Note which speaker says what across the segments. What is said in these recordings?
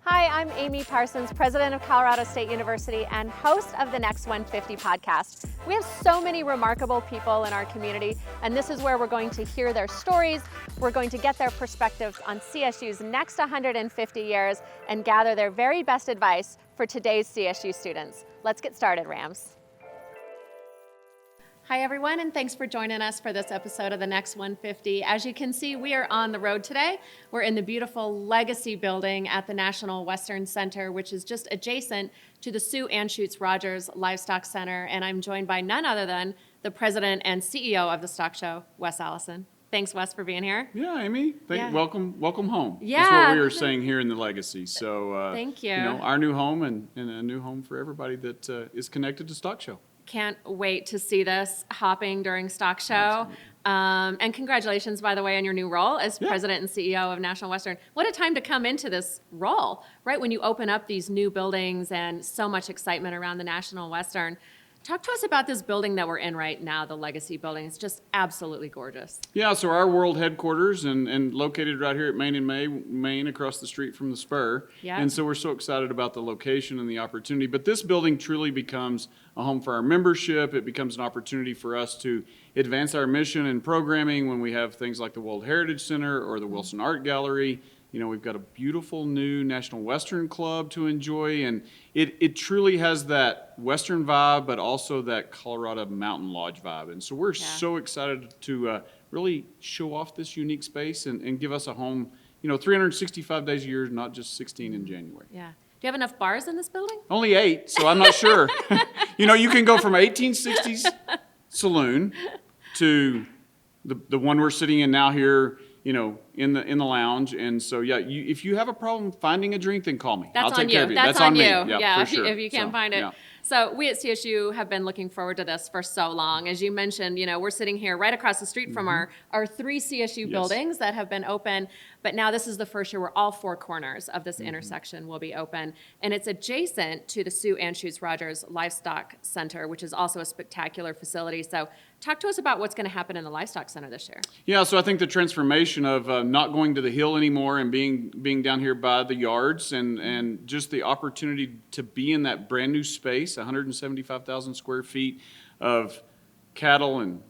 Speaker 1: Hi, I'm Amy Parsons, president of Colorado State University and host of the Next 150 podcast. We have so many remarkable people in our community, and this is where we're going to hear their stories. We're going to get their perspectives on CSU's next 150 years and gather their very best advice for today's CSU students. Let's get started, Rams. Hi, everyone, and thanks for joining us for this episode of the Next 150. As you can see, we are on the road today. We're in the beautiful Legacy building at the National Western Center, which is just adjacent to the Sue Anschutz-Rodgers Livestock Center, and I'm joined by none other than the president and CEO of the stock show, Wes Allison. Thanks, Wes, for being here.
Speaker 2: Yeah, Amy. Welcome home.
Speaker 1: Yeah.
Speaker 2: That's what we were saying here in the Legacy. So,
Speaker 1: thank you.
Speaker 2: Our new home and a new home for everybody that is connected to Stock Show.
Speaker 1: Can't wait to see this hopping during Stock Show. And congratulations, by the way, on your new role as president and CEO of National Western. What a time to come into this role, right? When you open up these new buildings and so much excitement around the National Western. Talk to us about this building that we're in right now, the Legacy building. It's just absolutely gorgeous.
Speaker 2: Yeah, so our world headquarters and located right here at Main and Main across the street from the Spur.
Speaker 1: Yeah.
Speaker 2: And so we're so excited about the location and the opportunity. But this building truly becomes a home for our membership. It becomes an opportunity for us to advance our mission and programming when we have things like the World Heritage Center or the Wilson Art Gallery. You know, we've got a beautiful new National Western Club to enjoy, and it truly has that Western vibe, but also that Colorado Mountain Lodge vibe. And so we're so excited to really show off this unique space and give us a home, 365 days a year, not just 16 in January.
Speaker 1: Yeah. Do you have enough bars in this building?
Speaker 2: Only 8, so I'm not sure. You can go from 1860s saloon to the one we're sitting in now here, in the lounge. And so, if you have a problem finding a drink, then call me.
Speaker 1: I'll
Speaker 2: take
Speaker 1: care
Speaker 2: of you.
Speaker 1: That's on
Speaker 2: me.
Speaker 1: you.
Speaker 2: Yeah, for sure.
Speaker 1: If you can't find it.
Speaker 2: Yeah.
Speaker 1: So we at CSU have been looking forward to this for so long. As you mentioned, we're sitting here right across the street from our 3 CSU buildings that have been open. But now this is the first year where all 4 corners of this intersection will be open. And it's adjacent to the Sue Anschutz-Rodgers Livestock Center, which is also a spectacular facility. So talk to us about what's going to happen in the Livestock Center this year.
Speaker 2: Yeah, so I think the transformation of not going to the hill anymore and being down here by the yards and just the opportunity to be in that brand new space, 175,000 square feet of cattle and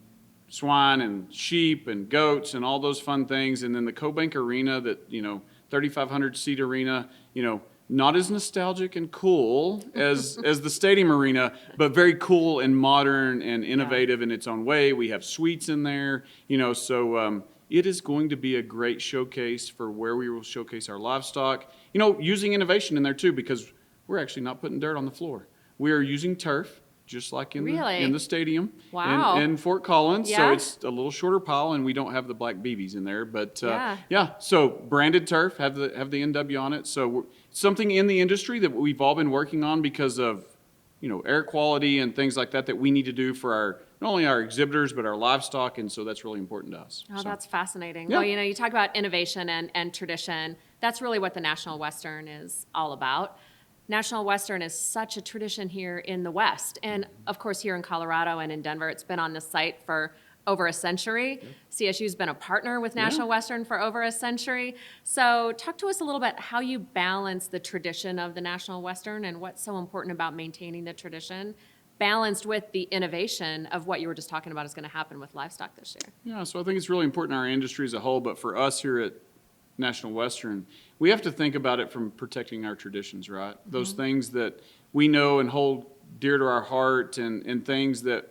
Speaker 2: swine and sheep and goats and all those fun things. And then the CoBank arena, that 3,500 seat arena, not as nostalgic and cool as the stadium arena, but very cool and modern and innovative in its own way. We have suites in there, so it is going to be a great showcase for where we will showcase our livestock, using innovation in there too, because we're actually not putting dirt on the floor. We are using turf, just like in the stadium in Fort Collins.
Speaker 1: Yeah.
Speaker 2: So it's a little shorter pile, and we don't have the black BBs in there. But so branded turf, have the NW on it. So something in the industry that we've all been working on because of air quality and things like that we need to do for not only our exhibitors but our livestock, and so that's really important to us.
Speaker 1: Oh, that's fascinating.
Speaker 2: Yeah.
Speaker 1: Well, you talk about innovation and tradition. That's really what the National Western is all about. National Western is such a tradition here in the West. And of course, here in Colorado and in Denver, it's been on this site for over a century. Yeah. CSU's been a partner with National Western for over a century. So talk to us a little bit how you balance the tradition of the National Western and what's so important about maintaining the tradition, balanced with the innovation of what you were just talking about is going to happen with livestock this year.
Speaker 2: Yeah, so I think it's really important in our industry as a whole, but for us here at National Western, we have to think about it from protecting our traditions, right? Those things that we know and hold dear to our heart and things that,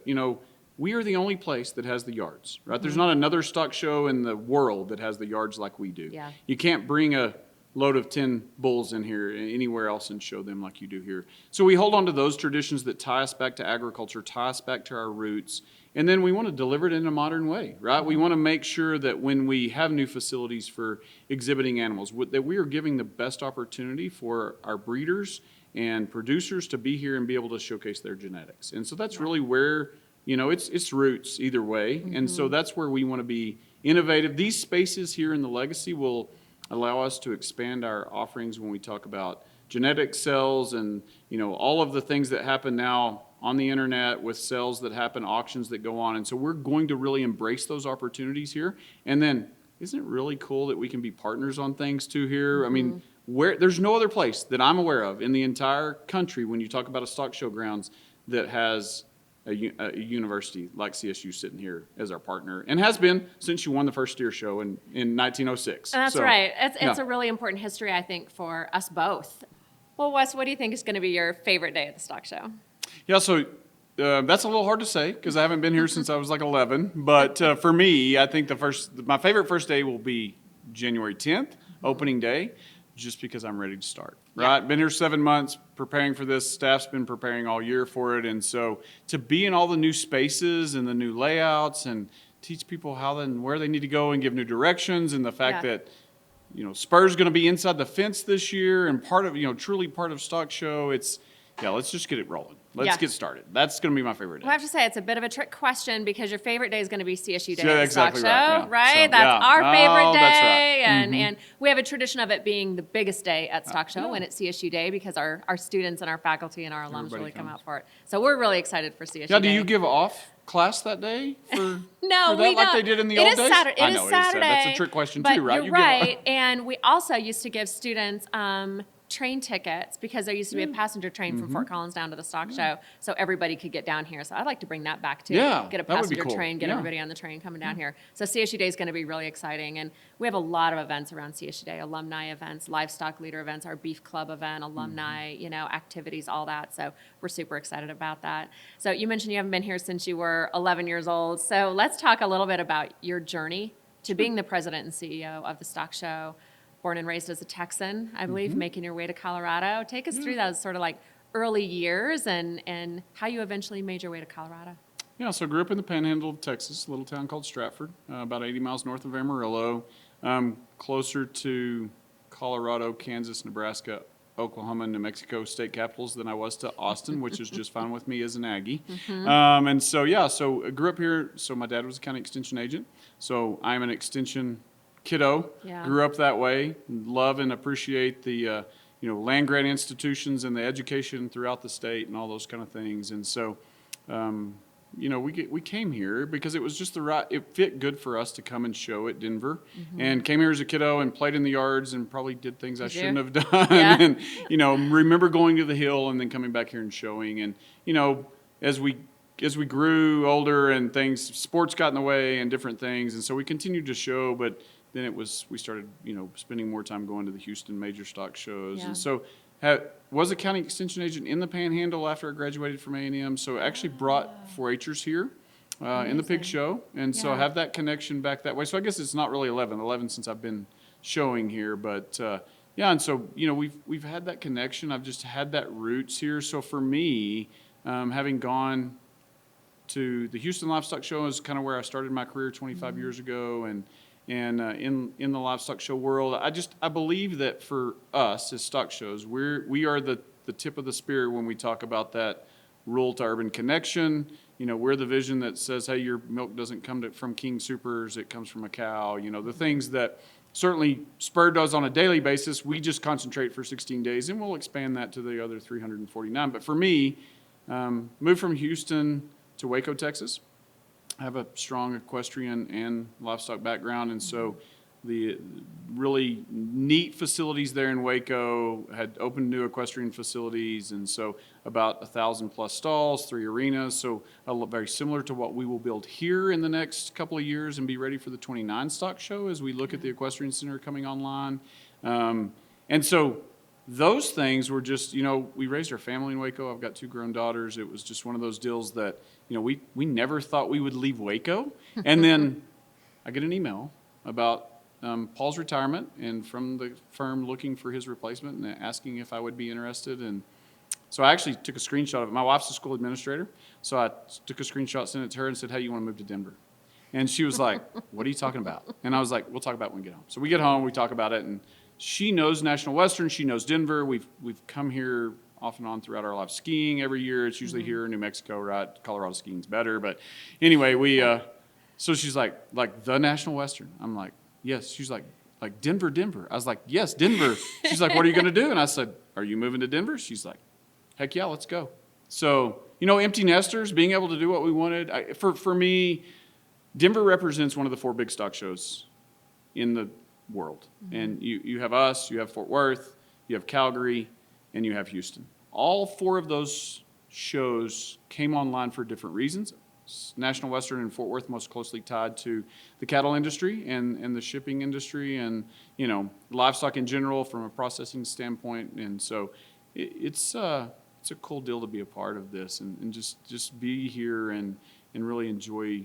Speaker 2: we are the only place that has the yards, right? There's not another stock show in the world that has the yards like we do.
Speaker 1: Yeah.
Speaker 2: You can't bring a load of 10 bulls in here anywhere else and show them like you do here. So we hold on to those traditions that tie us back to agriculture, tie us back to our roots, and then we want to deliver it in a modern way, right? We want to make sure that when we have new facilities for exhibiting animals, that we are giving the best opportunity for our breeders and producers to be here and be able to showcase their genetics. And so that's really where, it's roots either way. And so that's where we want to be innovative. These spaces here in the Legacy will allow us to expand our offerings when we talk about genetic cells and, all of the things that happen now on the internet with sales that happen, auctions that go on. And so we're going to really embrace those opportunities here. And then, isn't it really cool that we can be partners on things too here? I mean, there's no other place that I'm aware of in the entire country when you talk about a stock show grounds that has a university like CSU sitting here as our partner, and has been since you won the first steer show in 1906.
Speaker 1: That's
Speaker 2: So,
Speaker 1: right. It's
Speaker 2: yeah.
Speaker 1: a really important history, I think, for us both. Well, Wes, what do you think is going to be your favorite day at the stock show?
Speaker 2: Yeah, so that's a little hard to say because I haven't been here since I was like 11. But for me, I think my favorite first day will be January 10th, opening day, just because I'm ready to start. Right? Been here 7 months preparing for this. Staff's been preparing all year for it. And so to be in all the new spaces and the new layouts and teach people how and where they need to go and give new directions, and the fact that Spur's going to be inside the fence this year and truly part of stock show. Let's just get it rolling. Let's get started. That's going to be my favorite day.
Speaker 1: Well, I have to say, it's a bit of a trick question because your favorite day is going to be CSU Day
Speaker 2: Yeah,
Speaker 1: at the
Speaker 2: exactly
Speaker 1: stock show,
Speaker 2: right, yeah. So,
Speaker 1: That's our favorite day.
Speaker 2: That's right.
Speaker 1: And we have a tradition of it being the biggest day at stock show when it's CSU Day because our students and our faculty and our alums
Speaker 2: Everybody
Speaker 1: really come
Speaker 2: comes.
Speaker 1: out for it. So we're really excited for CSU
Speaker 2: Now,
Speaker 1: Day.
Speaker 2: do you give off class that day for,
Speaker 1: No,
Speaker 2: for that,
Speaker 1: we
Speaker 2: like
Speaker 1: don't.
Speaker 2: they did in the
Speaker 1: It
Speaker 2: old
Speaker 1: is
Speaker 2: days?
Speaker 1: Saturday.
Speaker 2: I
Speaker 1: It is
Speaker 2: know,
Speaker 1: Saturday.
Speaker 2: That's a trick question
Speaker 1: but
Speaker 2: too, right?
Speaker 1: You're
Speaker 2: You
Speaker 1: right. And we also used to give students train tickets because there used to be a passenger train from Fort Collins down to the stock show, so everybody could get down here. So I'd like to bring that back too.
Speaker 2: Yeah,
Speaker 1: Get a
Speaker 2: that would be
Speaker 1: passenger
Speaker 2: cool.
Speaker 1: train, get
Speaker 2: Yeah.
Speaker 1: everybody on the train coming down here. So CSU Day is going to be really exciting, and we have a lot of events around CSU Day: alumni events, livestock leader events, our beef club event, alumni, activities, all that. So we're super excited about that. So you mentioned you haven't been here since you were 11 years old. So let's talk a little bit about your journey to being the president and CEO of the stock show. Born and raised as a Texan, I believe, making your way to Colorado. Take us through those sort of like early years and how you eventually made your way to Colorado.
Speaker 2: Yeah, so I grew up in the Panhandle of Texas, a little town called Stratford, about 80 miles north of Amarillo, closer to Colorado, Kansas, Nebraska, Oklahoma, and New Mexico state capitals than I was to Austin, which is just fine with me as an Aggie. And so I grew up here. So my dad was a county extension agent. So I'm an extension kiddo.
Speaker 1: Yeah.
Speaker 2: Grew up that way. Love and appreciate the land grant institutions and the education throughout the state and all those kind of things. And so we came here because it was just it fit good for us to come and show at Denver, and came here as a kiddo and played in the yards and probably did things I shouldn't have done.
Speaker 1: Yeah.
Speaker 2: And remember going to the hill and then coming back here and showing. And as we grew older and sports got in the way and different things, and so we continued to show, but then we started spending more time going to the Houston major stock shows.
Speaker 1: Yeah.
Speaker 2: And so was a county extension agent in the Panhandle after I graduated from A&M. So I actually brought 4-H'ers here in the pig show. And so I have that connection back that way. So I guess it's not really 11 since I've been showing here. But and so, we've had that connection. I've just had that roots here. So for me, having gone to the Houston Livestock Show is kind of where I started my career 25 years ago. And in the livestock show world, I believe that for us as stock shows, we are the tip of the spear when we talk about that rural to urban connection. We're the vision that says, hey, your milk doesn't come from King Supers, it comes from a cow. The things that certainly Spur does on a daily basis, we just concentrate for 16 days, and we'll expand that to the other 349. But for me, moved from Houston to Waco, Texas. I have a strong equestrian and livestock background, and so the really neat facilities there in Waco had opened new equestrian facilities, and so about 1,000+ stalls, 3 arenas, so very similar to what we will build here in the next couple of years and be ready for the 29 stock show as we look at the equestrian center coming online. And so those things were just, we raised our family in Waco. I've got 2 grown daughters. It was just one of those deals that, we never thought we would leave Waco. And then I get an email about Paul's retirement and from the firm looking for his replacement and asking if I would be interested. And so I actually took a screenshot of it. My wife's a school administrator. So I took a screenshot, sent it to her and said, hey, you want to move to Denver? And she was like, what are you talking about? And I was like, we'll talk about it when we get home. So we get home, we talk about it, and she knows National Western. She knows Denver. We've come here off and on throughout our life skiing every year. It's usually here in New Mexico, right? Colorado skiing's better. But anyway, so she's like the National Western. I'm like, yes. She's like Denver. I was like, yes, Denver. She's like, what are you going to do? And I said, are you moving to Denver? She's like, heck yeah, let's go. So, empty nesters, being able to do what we wanted. For me, Denver represents one of the 4 big stock shows in the world. And you have us, you have Fort Worth, you have Calgary, and you have Houston. All 4 of those shows came online for different reasons. National Western and Fort Worth most closely tied to the cattle industry and the shipping industry and, livestock in general from a processing standpoint. And so it's a cool deal to be a part of this and just be here and really enjoy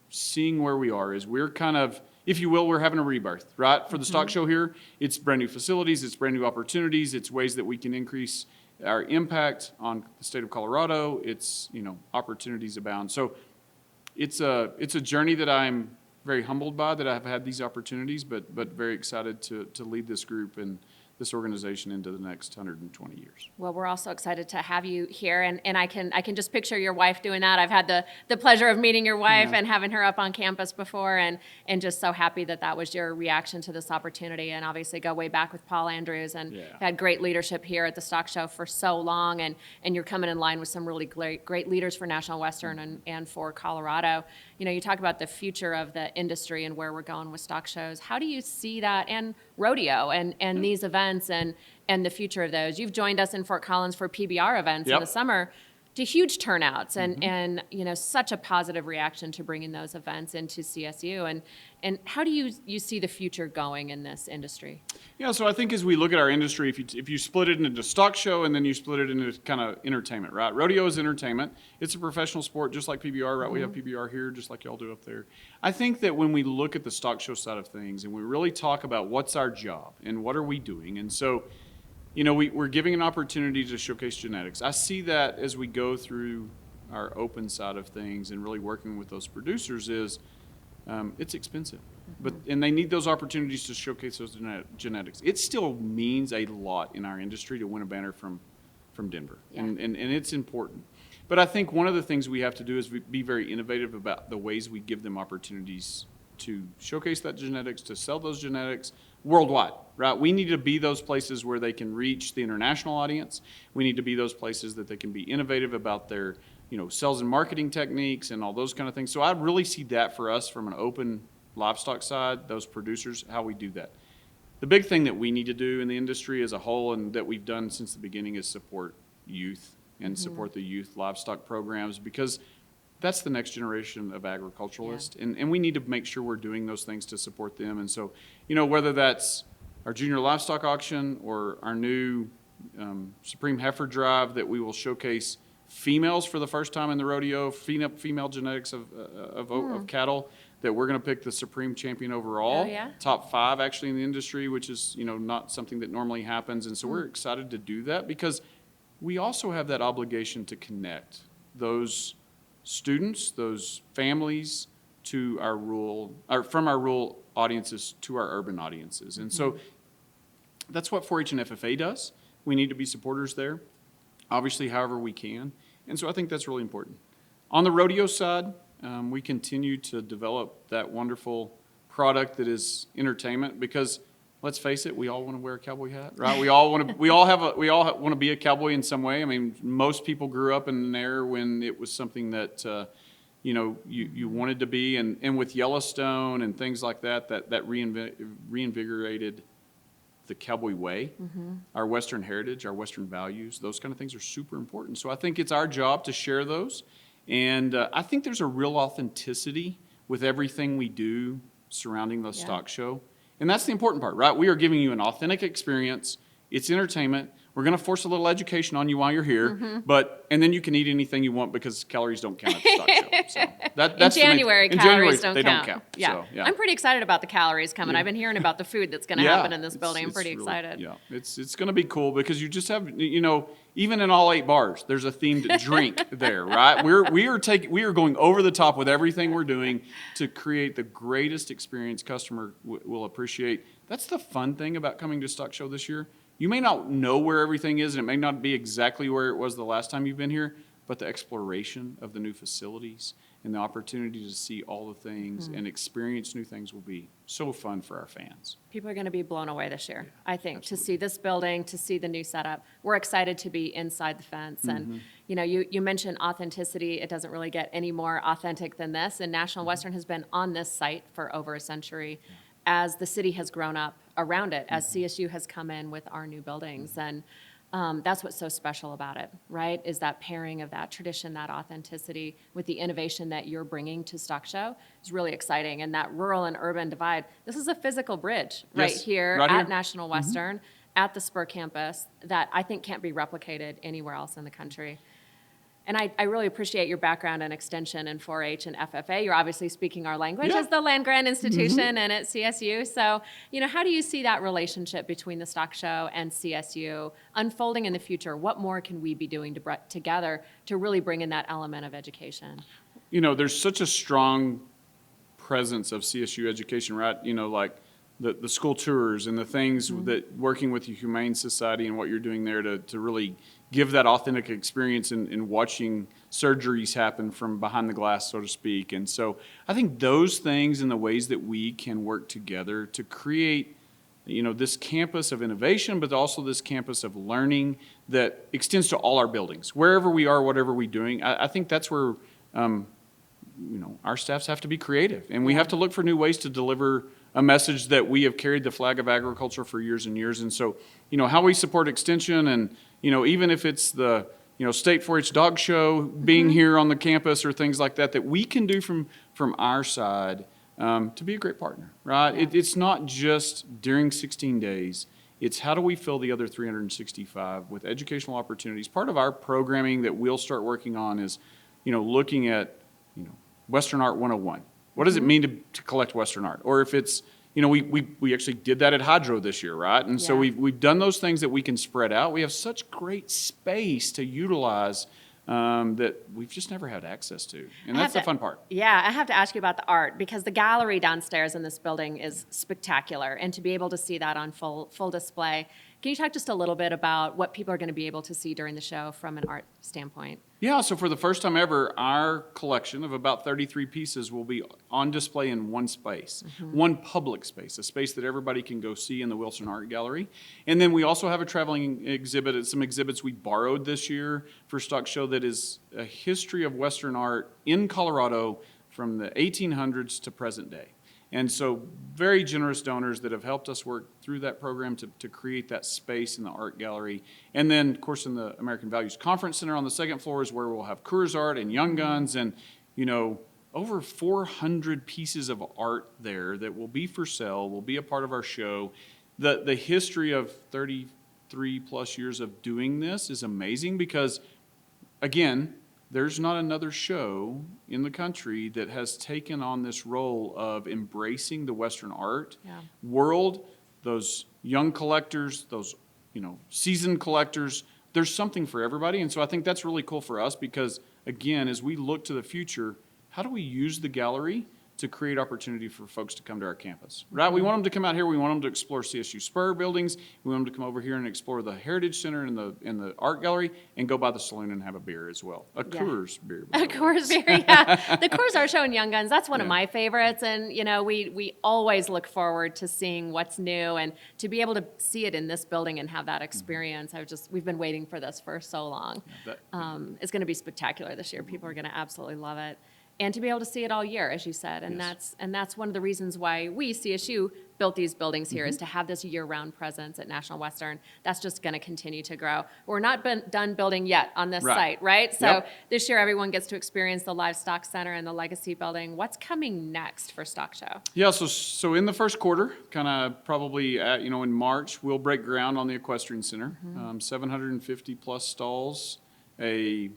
Speaker 2: seeing where we are. As we're kind of, if you will, we're having a rebirth, right? For the stock show here, it's brand new facilities, it's brand new opportunities, it's ways that we can increase our impact on the state of Colorado. It's, opportunities abound. So it's a journey that I'm very humbled by, that I've had these opportunities, but very excited to lead this group and this organization into the next 120 years.
Speaker 1: Well, we're also excited to have you here, and I can just picture your wife doing that. I've had the pleasure of meeting your wife and having her up on campus before, and just so happy that was your reaction to this opportunity, and obviously go way back with Paul Andrews, and had great leadership here at the Stock Show for so long, and you're coming in line with some really great leaders for National Western and for Colorado. You talk about the future of the industry and where we're going with stock shows. How do you see that, and rodeo and these events and the future of those? You've joined us in Fort Collins for PBR events in the summer, to huge turnouts and such a positive reaction to bringing those events into CSU. And how do you see the future going in this industry?
Speaker 2: Yeah, so I think as we look at our industry, if you split it into stock show and then you split it into kind of entertainment, right? Rodeo is entertainment. It's a professional sport just like PBR, right? We have PBR here just like y'all do up there. I think that when we look at the stock show side of things and we really talk about what's our job and what are we doing, and so we're giving an opportunity to showcase genetics. I see that as we go through our open side of things and really working with those producers is it's expensive, and they need those opportunities to showcase those genetics. It still means a lot in our industry to win a banner from Denver, and it's important. But I think one of the things we have to do is be very innovative about the ways we give them opportunities to showcase that genetics, to sell those genetics worldwide, right? We need to be those places where they can reach the international audience. We need to be those places that they can be innovative about their, sales and marketing techniques and all those kind of things. So I really see that for us from an open livestock side, those producers, how we do that. The big thing that we need to do in the industry as a whole, and that we've done since the beginning, is support youth and support the youth livestock programs, because that's the next generation of agriculturalists, and we need to make sure we're doing those things to support them. And so, whether that's our junior livestock auction or our new Supreme Heifer Drive that we will showcase females for the first time in the rodeo, female genetics of cattle, that we're going to pick the Supreme Champion overall, top 5 actually in the industry, which is not something that normally happens. And so we're excited to do that, because we also have that obligation to connect those students, those families, to our rural, or from our rural audiences to our urban audiences. And so that's what 4-H and FFA does. We need to be supporters there, obviously, however we can. And so I think that's really important. On the rodeo side, we continue to develop that wonderful product that is entertainment, because let's face it, we all want to wear a cowboy hat, right? We all want to be a cowboy in some way. I mean, most people grew up in an era when it was something that you wanted to be, and with Yellowstone and things like that reinvigorated the cowboy way, our Western heritage, our Western values. Those kind of things are super important. So I think it's our job to share those, and I think there's a real authenticity with everything we do surrounding the stock show. And that's the important part, right? We are giving you an authentic experience. It's entertainment. We're going to force a little education on you while you're here, and then you can eat anything you want, because calories don't count at the stock show. So that's
Speaker 1: in January, calories don't count.
Speaker 2: Yeah.
Speaker 1: So, I'm pretty excited about the calories coming. I've been hearing about the food that's going to happen in this building. I'm pretty excited.
Speaker 2: Yeah, it's going to be cool, because you just have, even in all 8 bars, there's a themed drink there, right? We are going over the top with everything we're doing to create the greatest experience customer will appreciate. That's the fun thing about coming to Stock Show this year. You may not know where everything is, and it may not be exactly where it was the last time you've been here, but the exploration of the new facilities and the opportunity to see all the things and experience new things will be so fun for our fans.
Speaker 1: People are going to be blown away this year, I think, to see this building, to see the new setup. We're excited to be inside the fence. And, you mentioned authenticity. It doesn't really get any more authentic than this. And National Western has been on this site for over a century. as the city has grown up around it, as CSU has come in with our new buildings. And that's what's so special about it, right? Is that pairing of that tradition, that authenticity with the innovation that you're bringing to Stock Show is really exciting. And that rural and urban divide, this is a physical bridge right
Speaker 2: Yes,
Speaker 1: here
Speaker 2: right
Speaker 1: at
Speaker 2: here.
Speaker 1: National Western, at the Spur campus, that I think can't be replicated anywhere else in the country. And I really appreciate your background in extension and 4-H and FFA. You're obviously speaking our language
Speaker 2: Yeah.
Speaker 1: as the land-grant institution and at CSU. So, how do you see that relationship between the Stock Show and CSU unfolding in the future? What more can we be doing together to really bring in that element of education?
Speaker 2: There's such a strong presence of CSU education, right? Like the school tours and the things that working with the Humane Society and what you're doing there to really give that authentic experience in watching surgeries happen from behind the glass, so to speak. And so I think those things and the ways that we can work together to create, this campus of innovation, but also this campus of learning that extends to all our buildings, wherever we are, whatever we're doing. I think that's where, our staffs have to be creative, and we have to look for new ways to deliver a message that we have carried the flag of agriculture for years and years. And so, how we support extension and, even if it's the, State 4-H Dog Show being here on the campus or things like that, that we can do from our side to be a great partner, right?
Speaker 1: Yeah.
Speaker 2: It's not just during 16 days. It's how do we fill the other 365 with educational opportunities. Part of our programming that we'll start working on is, looking at, Western Art 101. What does it mean to collect Western art? Or if it's, we actually did that at Hydro this year, right? And so we've done those things that we can spread out. We have such great space to utilize that we've just never had access to. And that's the fun part.
Speaker 1: Yeah, I have to ask you about the art, because the gallery downstairs in this building is spectacular. And to be able to see that on full display, can you talk just a little bit about what people are going to be able to see during the show from an art standpoint?
Speaker 2: Yeah, so for the first time ever, our collection of about 33 pieces will be on display in one space, one public space, a space that everybody can go see in the Wilson Art Gallery. And then we also have a traveling exhibit, some exhibits we borrowed this year for Stock Show that is a history of Western art in Colorado from the 1800s to present day. And so very generous donors that have helped us work through that program to create that space in the art gallery. And then, of course, in the American Values Conference Center on the second floor is where we'll have Coors art and Young Guns and, over 400 pieces of art there that will be for sale, will be a part of our show. The history of 33 plus years of doing this is amazing because, again, there's not another show in the country that has taken on this role of embracing the Western art world, those young collectors, those, seasoned collectors. There's something for everybody. And so I think that's really cool for us because, again, as we look to the future, how do we use the gallery to create opportunity for folks to come to our campus, right? We want them to come out here. We want them to explore CSU Spur buildings. We want them to come over here and explore the Heritage Center and the art gallery and go by the saloon and have a beer as well. A Coors beer.
Speaker 1: A Coors beer, yeah. The Coors Art Show and Young Guns, that's one of my favorites. And, we always look forward to seeing what's new and to be able to see it in this building and have that experience. We've been waiting for this for so long. It's going to be spectacular this year. People are going to absolutely love it. And to be able to see it all year, as you said. And that's one of the reasons why we, CSU, built these buildings here, is to have this year-round presence at National Western. That's just going to continue to grow. We're not done building yet on this site, right? So this year, everyone gets to experience the Livestock Center and the Legacy Building. What's coming next for Stock Show?
Speaker 2: Yeah, so in the first quarter, kind of probably in March, we'll break ground on the Equestrian Center. 750 plus stalls, a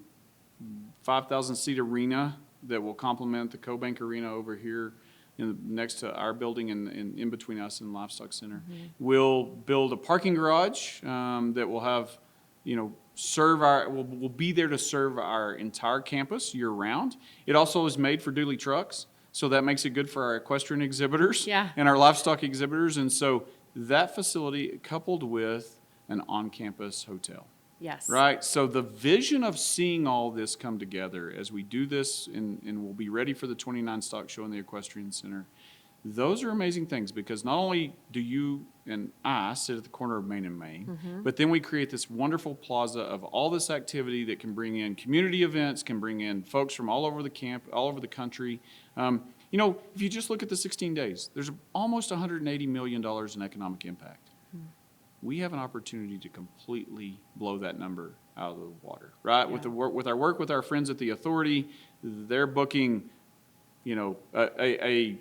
Speaker 2: 5,000 seat arena that will complement the CoBank Arena over here next to our building and in between us and Livestock Center. We'll build a parking garage that will have, we'll be there to serve our entire campus year round. It also is made for dually trucks, so that makes it good for our equestrian exhibitors and our livestock exhibitors. And so that facility coupled with an on-campus hotel.
Speaker 1: Yes.
Speaker 2: Right. So the vision of seeing all this come together as we do this and we'll be ready for the 29 Stock Show in the Equestrian Center. Those are amazing things because not only do you and I sit at the corner of Main and Main, but then we create this wonderful plaza of all this activity that can bring in community events, can bring in folks from all over the camp, all over the country. You know, if you just look at the 16 days, there's almost $180 million in economic impact. We have an opportunity to completely blow that number out of the water, right?
Speaker 1: Yeah.
Speaker 2: With our work with our friends at the authority, they're booking, you know, a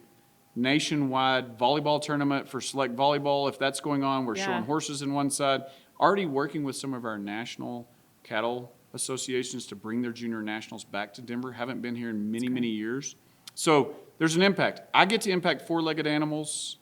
Speaker 2: nationwide volleyball tournament for select volleyball. If that's going on, we're
Speaker 1: Yeah.
Speaker 2: showing horses in one side. Already working with some of our national cattle associations to bring their junior nationals back to Denver. Haven't been here in many years. So there's an impact. I get to impact four-legged animals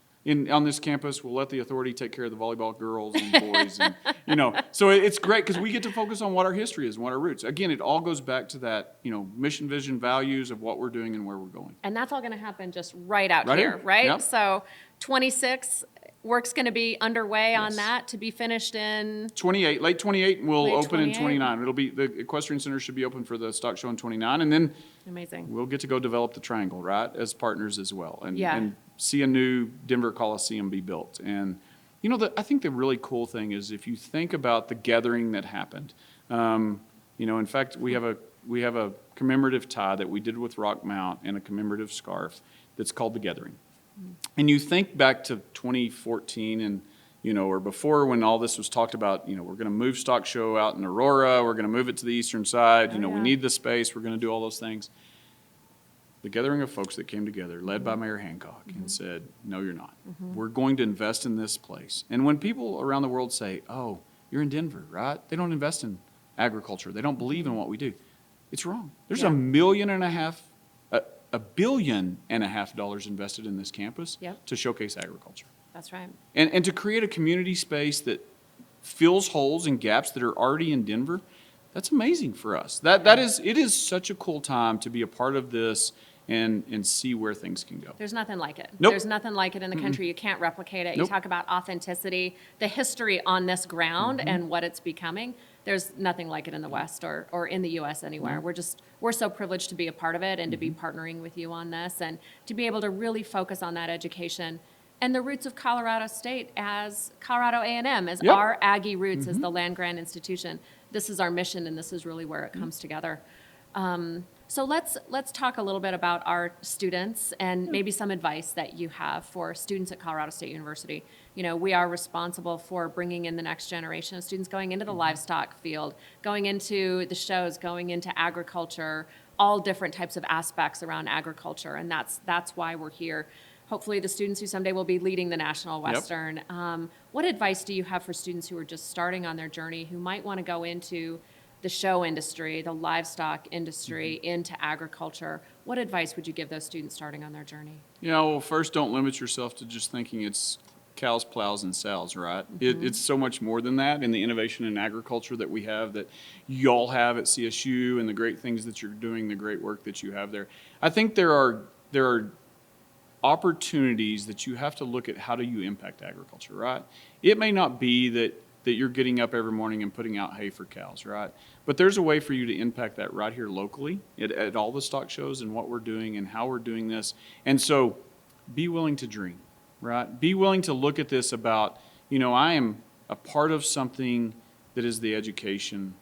Speaker 2: on this campus. We'll let the authority take care of the volleyball girls and boys. And, you know, so it's great because we get to focus on what our history is and what our roots. Again, it all goes back to that, you know, mission, vision, values of what we're doing and where we're going.
Speaker 1: And that's all going to happen just right out
Speaker 2: Right
Speaker 1: here,
Speaker 2: here.
Speaker 1: right?
Speaker 2: Yep.
Speaker 1: So 26, work's going to be underway on
Speaker 2: Yes.
Speaker 1: that to be finished in,
Speaker 2: 28, late 28, and we'll
Speaker 1: Late
Speaker 2: open in
Speaker 1: 28.
Speaker 2: 29. It'll be, the Equestrian Center should be open for the stock show in 29, and then
Speaker 1: amazing.
Speaker 2: we'll get to go develop the triangle, right, as partners as well, and,
Speaker 1: Yeah.
Speaker 2: and see a new Denver Coliseum be built. And, you know, I think the really cool thing is if you think about the gathering that happened, you know, in fact, we have a commemorative tie that we did with Rock Mount and a commemorative scarf that's called The Gathering. And you think back to 2014 and, you know, or before when all this was talked about, you know, we're going to move stock show out in Aurora, we're going to move it to the eastern side, you know, we
Speaker 1: yeah.
Speaker 2: need the space, we're going to do all those things. The gathering of folks that came together, led by Mayor Hancock, and said, no, you're not. We're going to invest in this place. And when people around the world say, oh, you're in Denver, right? They don't invest in agriculture. They don't believe in what we do. It's wrong. There's
Speaker 1: Yeah.
Speaker 2: $1.5 billion invested in this campus
Speaker 1: Yep.
Speaker 2: to showcase agriculture.
Speaker 1: That's right.
Speaker 2: And to create a community space that fills holes and gaps that are already in Denver, that's amazing for us. It is such a cool time to be a part of this and see where things can go.
Speaker 1: There's nothing like it.
Speaker 2: Nope.
Speaker 1: There's nothing like it in the country. You can't replicate it. You
Speaker 2: Nope.
Speaker 1: talk about authenticity, the history on this ground and what it's becoming. There's nothing like it in the West or in the U.S. anywhere. We're so privileged to be a part of it and to be partnering with you on this and to be able to really focus on that education and the roots of Colorado State as Colorado A&M, as
Speaker 2: Yep.
Speaker 1: our Aggie roots, as the land-grant institution. This is our mission, and this is really where it comes together. So let's talk a little bit about our students and maybe some advice that you have for students at Colorado State University. You know, we are responsible for bringing in the next generation of students going into the livestock field, going into the shows, going into agriculture, all different types of aspects around agriculture, and that's why we're here. Hopefully the students who someday will be leading the National Western. What advice do you have for students who are just starting on their journey, who might want to go into the show industry, the livestock industry, into agriculture? What advice would you give those students starting on their journey?
Speaker 2: Yeah, well, first, don't limit yourself to just thinking it's cows, plows, and sows, right? It's so much more than that, and the innovation in agriculture that we have, that y'all have at CSU, and the great things that you're doing, the great work that you have there. I think there are opportunities that you have to look at. How do you impact agriculture, right? It may not be that you're getting up every morning and putting out hay for cows, right? But there's a way for you to impact that right here locally at all the stock shows and what we're doing and how we're doing this. And so be willing to dream, right? Be willing to look at this about, you know, I am a part of something that is the education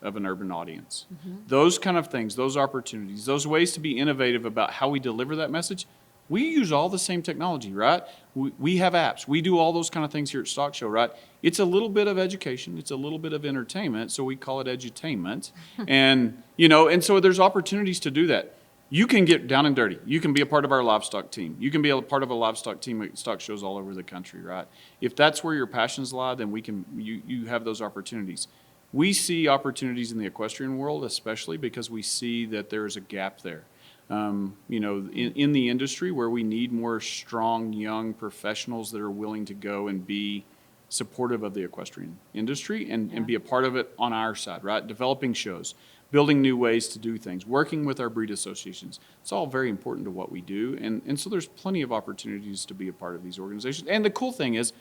Speaker 2: of an urban audience. Those kind of things, those opportunities, those ways to be innovative about how we deliver that message. We use all the same technology, right? We have apps. We do all those kind of things here at Stock Show, right? It's a little bit of education. It's a little bit of entertainment, so we call it edutainment. And, you know, and so there's opportunities to do that. You can get down and dirty. You can be a part of our livestock team. You can be a part of a livestock team at stock shows all over the country, right? If that's where your passions lie, then you have those opportunities. We see opportunities in the equestrian world, especially because we see that there's a gap there. You know, in the industry where we need more strong, young professionals that are willing to go and be supportive of the equestrian industry and be a part of it on our side, right? Developing shows, building new ways to do things, working with our breed associations. It's all very important to what we do. And so there's plenty of opportunities to be a part of these organizations. And the cool thing is,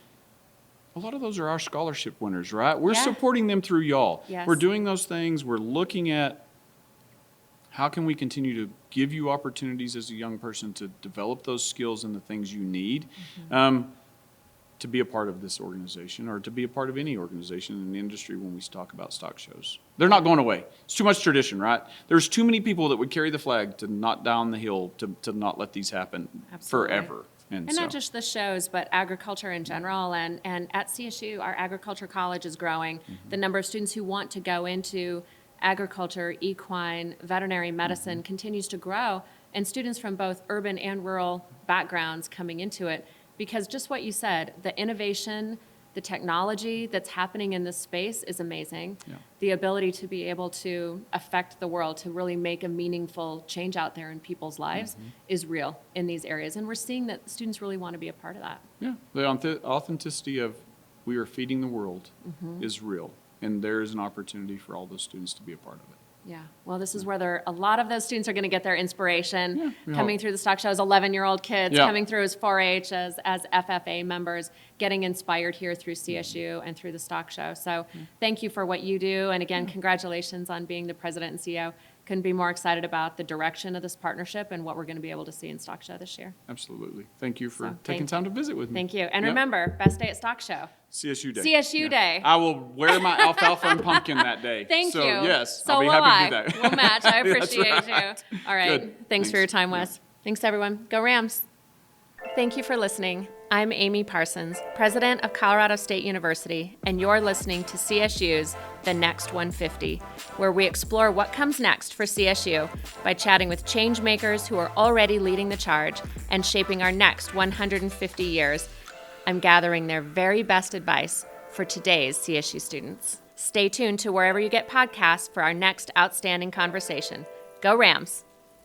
Speaker 2: a lot of those are our scholarship winners, right? We're supporting them through y'all.
Speaker 1: Yes.
Speaker 2: We're doing those things. We're looking at how can we continue to give you opportunities as a young person to develop those skills and the things you need. to be a part of this organization or to be a part of any organization in the industry when we talk about stock shows. They're not going away. It's too much tradition, right? There's too many people that would carry the flag to not down the hill to not let these happen
Speaker 1: Absolutely.
Speaker 2: forever.
Speaker 1: And
Speaker 2: so,
Speaker 1: not just the shows, but agriculture in general. And at CSU, our agriculture college is growing. The number of students who want to go into agriculture, equine, veterinary medicine continues to grow. And students from both urban and rural backgrounds coming into it. Because just what you said, the innovation, the technology that's happening in this space is amazing.
Speaker 2: Yeah.
Speaker 1: The ability to be able to affect the world, to really make a meaningful change out there in people's lives is real in these areas. And we're seeing that students really want to be a part of that.
Speaker 2: yeah, the authenticity of we are feeding the world is real. And there is an opportunity for all those students to be a part of it.
Speaker 1: Yeah, well, this is where a lot of those students are going to get their inspiration
Speaker 2: we
Speaker 1: coming
Speaker 2: hope.
Speaker 1: through the stock shows, 11-year-old kids
Speaker 2: Yeah.
Speaker 1: coming through as 4-H, as FFA members, getting inspired here through CSU and through the stock show. So thank you for what you do. And again, congratulations on being the president and CEO. Couldn't be more excited about the direction of this partnership and what we're going to be able to see in stock show this year.
Speaker 2: Absolutely. Thank you for
Speaker 1: So,
Speaker 2: taking time to visit with me.
Speaker 1: Thank you. And
Speaker 2: Yep.
Speaker 1: remember, best day at stock show.
Speaker 2: CSU Day.
Speaker 1: CSU Day.
Speaker 2: I will wear my alfalfa and pumpkin that day.
Speaker 1: Thank
Speaker 2: so,
Speaker 1: you.
Speaker 2: yes,
Speaker 1: So
Speaker 2: I'll be
Speaker 1: will
Speaker 2: happy to do that.
Speaker 1: We'll match. I
Speaker 2: That's
Speaker 1: appreciate
Speaker 2: right.
Speaker 1: you. All right.
Speaker 2: Good.
Speaker 1: Thanks for your time,
Speaker 2: Yeah.
Speaker 1: Wes. Thanks, everyone. Go Rams. Thank you for listening. I'm Amy Parsons, president of Colorado State University, and you're listening to CSU's The Next 150, where we explore what comes next for CSU by chatting with change makers who are already leading the charge and shaping our next 150 years. I'm gathering their very best advice for today's CSU students. Stay tuned to wherever you get podcasts for our next outstanding conversation. Go Rams!